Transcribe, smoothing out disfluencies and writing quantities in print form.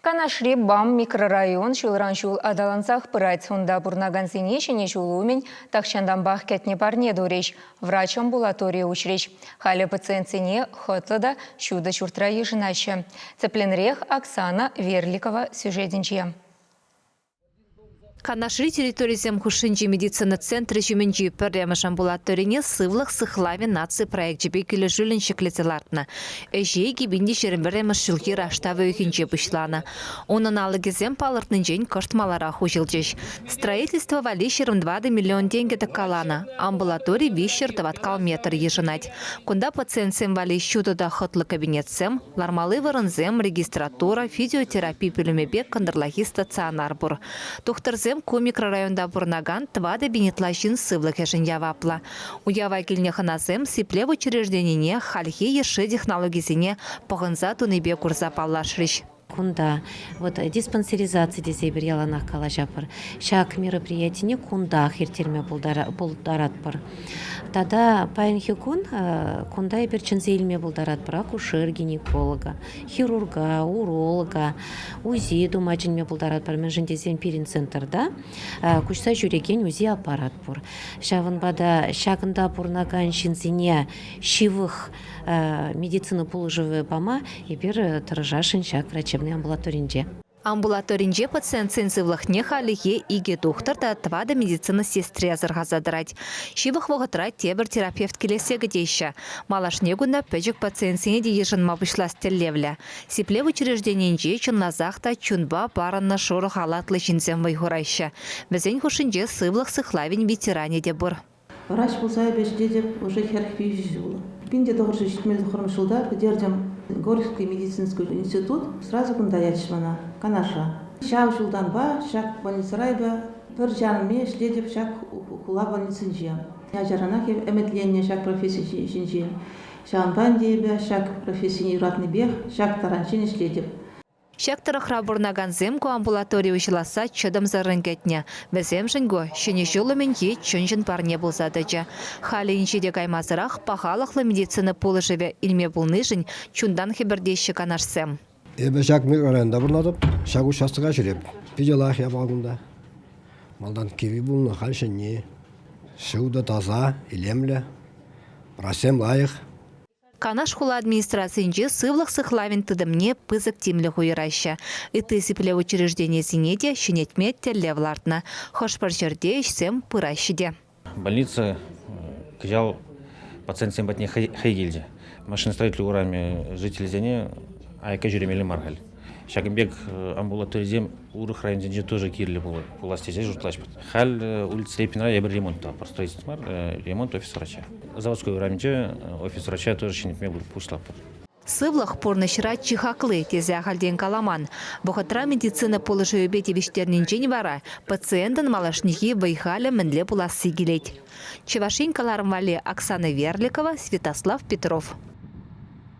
Канашри бам микрорайон шулран шул адалансах пырать сонда бурнаган синешине шулумен тахчандан бах кетне парне дуреш. Врач амбулатория учреш. Халя пациент сине хотлада шуда шуртра ежинаще. Цепленрех Оксана Верликова сюжетинче. Канашри территориям хушинчи медицина центра жименчи перлемаш амбулаторине сывлых сыхлави нации проект жебе келе жүліншік летелартна. Эжейги бинди шерімбіремаш шылги раштавы үйхінче бұшлана. Onun алыгезем палыртның жен кыртмалара хужылчеш. Строительство вали 20 миллион деньги калана. Амбулаторий вишер таваткал метр ежинать. Кунда пациентсем вали щудуда хотлы кабинетсем, лармалы варынзем, регистратура, физиотерапия пілімебек кандырлахи стационар бур. Тухтырзем ку микрорайонда бурнаган твада бинетлашин сывлық ешін явапла. Уява келнеханазем сипле в учрежденине хальхи еши технологизине пағынза туныбе курса паллашрыш. Кунда вот диспансеризация десе бір яланақ кала жапыр. Шак мероприятине кунда хертерме булдарат бар. Тада паянхи кунда бір чынзейлме булдарат бар. Акушер, гинеколога, хирурга, уролога, УЗИ думачынме булдарат бар. Мен жындезен пирин центрда кучса жүреген УЗИ аппарат бар. Шавын бада шагында бурнаган шинзине шивых медицина полужевые бама и бир тыржашын шак врачебный амбулаторинже. Амбулаторинже пациент сенсивлых не халихе иге доктор да твада медицина сестре азыргазадырать. Шивых воготрать тебір терапевт келесегі дейші. Малашне гунда пөжік пациентсене де ежін мабышла стеллевля. Сипле в учреждененже чынлазақта чунба барынна шоры халатлы жинзем вайхурайшы. Бізен хушинже сывлых сыхлавин ветеране де бұр. Врач болса бешде деп уже херхви жюзула. Пинде доғыршы жетмелі құрмышылда подержим Горьковский медицинский институт сразу кунда ячмана канаша. Шау жылдан ба, шак больница райба, бір жанме шле деп шак хула больницинже. Я жаранах эметленне шак профессии жинже. Шаанбан дейбе шак профессии юратный бег, шак таранчине шле деп. Шектора храбурнаган земку амбулаторию шиласа чыдым зарынгетне. Везем жынго, шыне жолымен е чынжын парне болзадыжа. Халі иншеде каймазырақ пахалықлы медицина полы живе илме болны жын чундан хебірдейші канашсем. Эбе шак микрорайонда бурнадып, шак участыға жүреп. Пиделах я балгында. Малдан кеви болны халшынне. Шыуда таза, илемлі. Прасем лайық. Канаш хула администрациясынже сывлық сыхлавин тыдымне пызык темлі хуйраща. Иты сипле учреждение зинеде шынетме теллевлартна. Хошпар жерде ішсем пыращиде. Больница кыжал пациент симпатне хайгильде. Машиностроитель урами жители зене айка жүремелі маргаль. Шагымбек амбулаторизем урых районзенже тоже кирлі бұл власти здесь жұртлашпыд. Хал улица Лепинара я бір ремонт по строительству ремонт офис врача. Заводской ураменже офис врача тоже шинетме был пушлапыд. Сывлық порнышыра чихаклы тезе халден каламан. Бұхатра медицина полыжы өбеті вештернен вара пациентын малашнихи вайхаля мінле буласы келет. Чевашин каларым вали Оксана Верликова, Святослав Петров.